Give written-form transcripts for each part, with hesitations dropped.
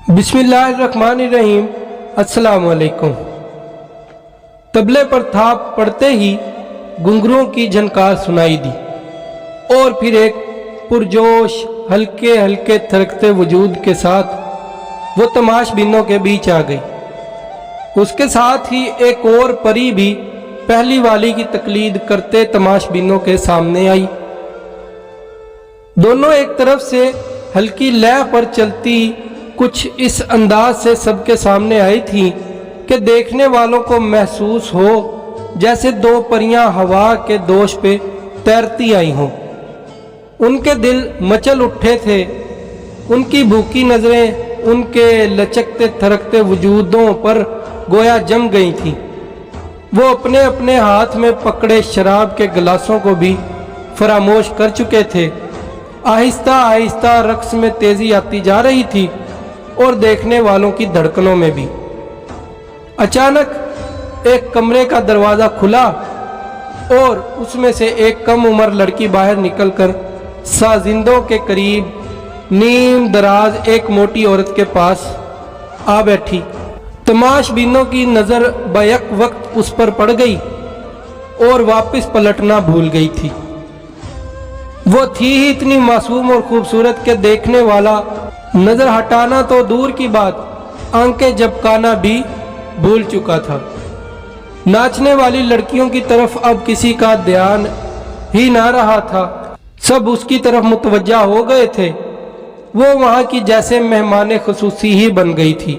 बिस्मिल्लाहिर्रहमानिर्रहीम। अस्सलाम वालेकुम। तबले पर थाप पड़ते ही घुंघरुओं की झनकार सुनाई दी और फिर एक पुरजोश हल्के हल्के थरकते वजूद के साथ वो तमाशबीनों के बीच आ गई। उसके साथ ही एक और परी भी पहली वाली की तकलीद करते तमाशबीनों के सामने आई। दोनों एक तरफ से हल्की लय पर चलती कुछ इस अंदाज से सबके सामने आई थी कि देखने वालों को महसूस हो जैसे दो परियां हवा के दोष पे तैरती आई हों। उनके दिल मचल उठे थे। उनकी भूखी नजरें उनके लचकते थरकते वजूदों पर गोया जम गई थी। वो अपने अपने हाथ में पकड़े शराब के गिलासों को भी फरामोश कर चुके थे। आहिस्ता आहिस्ता रक्स में तेजी आती जा रही थी और देखने वालों की धड़कनों में भी। अचानक एक कमरे का दरवाज़ा खुला और उसमें से एक कम उम्र लड़की बाहर निकलकर साजिंदों के करीब नीम दराज एक मोटी औरत के पास आ बैठी। तमाशबीनों की नज़र बैक वक्त उस पर पड़ गई और वापस पलटना भूल गई थी। वो थी ही इतनी मासूम और खूबसूरत के देखने वाला नजर हटाना तो दूर की बात, आंखें झपकाना भी भूल चुका था। नाचने वाली लड़कियों की तरफ अब किसी का ध्यान ही ना रहा था। सब उसकी तरफ मुतवज्जा हो गए थे। वो वहां की जैसे मेहमान खुसूसी ही बन गई थी।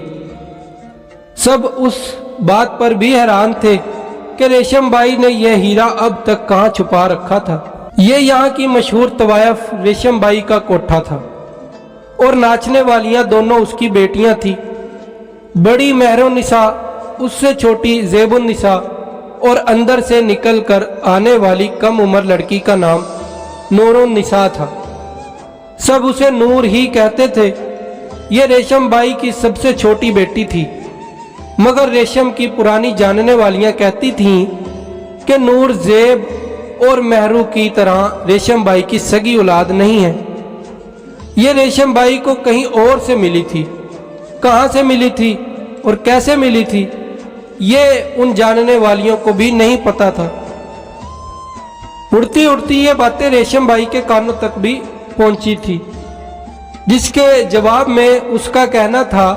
सब उस बात पर भी हैरान थे कि रेशम बाई ने यह हीरा अब तक कहाँ छुपा रखा था। ये यहाँ की मशहूर तवायफ रेशम बाई का कोठा था और नाचने वालियां दोनों उसकी बेटियां थी। बड़ी महरो निसा, उससे छोटी ज़ेबुन निसा और अंदर से निकल कर आने वाली कम उम्र लड़की का नाम नूरुन निसा था। सब उसे नूर ही कहते थे। ये रेशम बाई की सबसे छोटी बेटी थी, मगर रेशम की पुरानी जानने वालियां कहती थीं कि नूर ज़ेब और महरू की तरह रेशम बाई की सगी औलाद नहीं है। ये रेशम बाई को कहीं और से मिली थी। कहाँ से मिली थी और कैसे मिली थी, ये उन जानने वालियों को भी नहीं पता था। उड़ती उड़ती ये बातें रेशम बाई के कानों तक भी पहुंची थी, जिसके जवाब में उसका कहना था,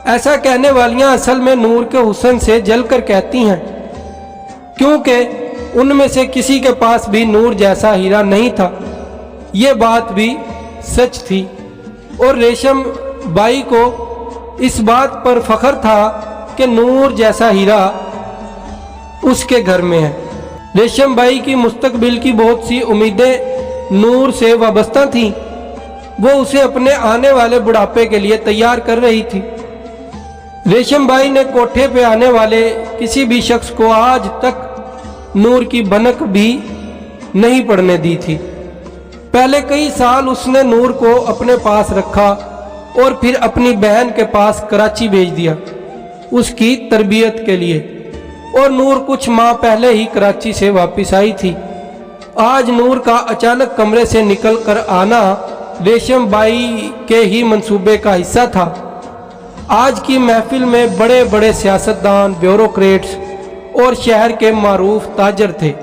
ऐसा कहने वालियां असल में नूर के हुस्न से जलकर कहती हैं, क्योंकि उनमें से किसी के पास भी नूर जैसा हीरा नहीं था। ये बात भी सच थी और रेशम बाई को इस बात पर फख्र था कि नूर जैसा हीरा उसके घर में है। रेशम बाई की मुस्तकबिल की बहुत सी उम्मीदें नूर से वाबस्ता थीं। वो उसे अपने आने वाले बुढ़ापे के लिए तैयार कर रही थी। रेशम बाई ने कोठे पे आने वाले किसी भी शख्स को आज तक नूर की भनक भी नहीं पड़ने दी थी। पहले कई साल उसने नूर को अपने पास रखा और फिर अपनी बहन के पास कराची भेज दिया उसकी तरबियत के लिए, और नूर कुछ माह पहले ही कराची से वापस आई थी। आज नूर का अचानक कमरे से निकल कर आना रेशम बाई के ही मंसूबे का हिस्सा था। आज की महफिल में बड़े बड़े सियासतदान, ब्यूरोक्रेट्स और शहर के मारूफ ताजर थे।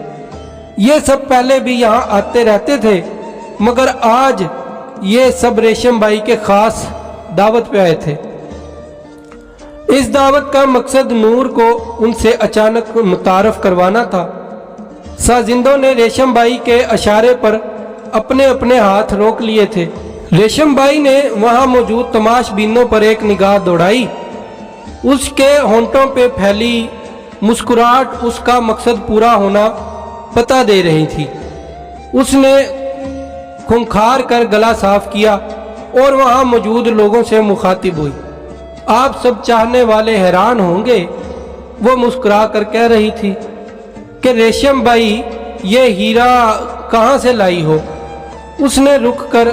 ये सब पहले भी यहाँ आते रहते थे, मगर आज ये सब रेशम बाई के खास दावत पे आए थे। इस दावत का मकसद नूर को उनसे अचानक मुतारफ करवाना था। साजिंदों ने रेशम बाई के इशारे पर अपने अपने हाथ रोक लिए थे। रेशम बाई ने वहां मौजूद तमाशबीनों पर एक निगाह दौड़ाई। उसके होंठों पे फैली मुस्कुराहट उसका मकसद पूरा होना पता दे रही थी। उसने खूंखार कर गला साफ किया और वहां मौजूद लोगों से मुखातिब हुई। आप सब चाहने वाले हैरान होंगे, वो मुस्कुरा कर कह रही थी कि रेशम बाई ये हीरा कहाँ से लाई हो। उसने रुक कर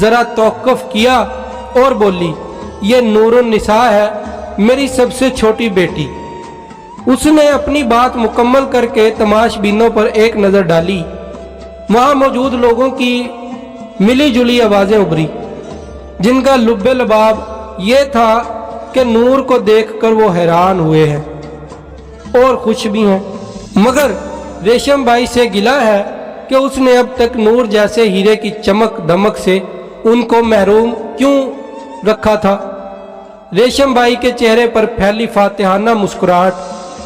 जरा तौक़ुफ़ किया और बोली, ये नूरुन निसा है, मेरी सबसे छोटी बेटी। उसने अपनी बात मुकम्मल करके तमाशबीनों पर एक नज़र डाली। वहाँ मौजूद लोगों की मिली जुली आवाज़ें उभरी, जिनका लुब्बे लबाब یہ تھا کہ نور کو دیکھ کر وہ حیران ہوئے ہیں اور خوش بھی ہیں، مگر ریشم بھائی سے گلہ ہے کہ اس نے اب تک نور جیسے ہیرے کی چمک دمک سے ان کو محروم کیوں رکھا تھا۔ ریشم بھائی کے چہرے پر پھیلی فاتحانہ مسکراہٹ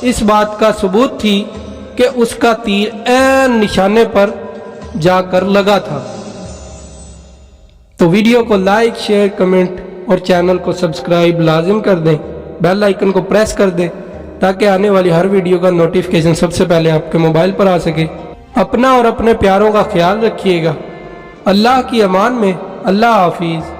اس بات کا ثبوت تھی کہ اس کا تیر عین نشانے پر جا کر لگا تھا۔ تو ویڈیو کو لائک، شیئر، کمنٹ اور چینل کو سبسکرائب لازم کر دیں، بیل آئیکن کو پریس کر دیں تاکہ آنے والی ہر ویڈیو کا نوٹیفیکیشن سب سے پہلے آپ کے موبائل پر آ سکے۔ اپنا اور اپنے پیاروں کا خیال رکھیے گا۔ اللہ کی امان میں، اللہ حافظ۔